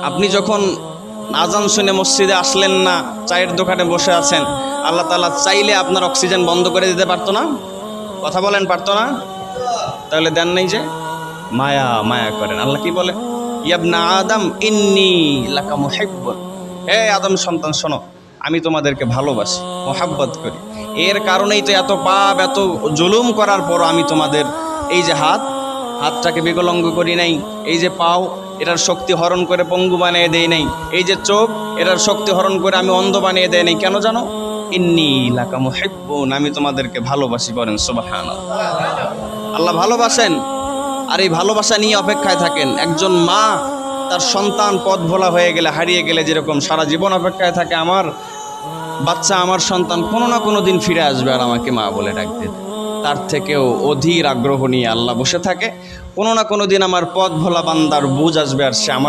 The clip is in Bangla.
আপনি যখন আজান শুনে মসজিদে আসলেন না, চায়ের দোকানে বসে আছেন, আল্লাহ তাআলা চাইলে আপনার অক্সিজেন বন্ধ করে দিতে পারতো না? কথা বলেন, পারতো না? তাহলে দেন নাই যে? মায়া মায়া করেন। আল্লাহ কি বলে? ইয়াবনা আদম ইন্নী লাকা মুহিব্বুন, হে আদম সন্তান শোনো, আমি তোমাদেরকে ভালোবাসি, মোহাব্বত করি। এর কারণেই তো এত পাপ, এত জুলুম করার পর আমি তোমাদের এই যে হাতটাকে বিকলাঙ্গ করি নাই, এই যে পাও এটার শক্তি হরণ করে পঙ্গু বানিয়ে দেই নাই, এই যে চোখ এটার শক্তি হরণ করে আমি অন্ধ বানিয়ে দেই নাই। কেন জানো? ইন্নী লাকা মুহিব্বুন, আমি তোমাদেরকে ভালোবাসি। করেন সুবহানাল্লাহ। আল্লাহ ভালোবাসেন, আর এই ভালোবাসা নিয়ে অপেক্ষায় থাকেন। একজন মা তার সন্তান পথ ভোলা হয়ে গেলে, হারিয়ে গেলে যেরকম সারা জীবন অপেক্ষায় থাকে, আমার বাচ্চা, আমার সন্তান কোনো না কোনো দিন ফিরে আসবে আর আমাকে মা বলে ডাক দেবে, তার থেকেও অধীর আগ্রহ নিয়ে আল্লাহ বসে থাকে। কোনো না কোনো দিন আমার পথ ভোলা বান্দার বুঝ আসবে আর সে আমার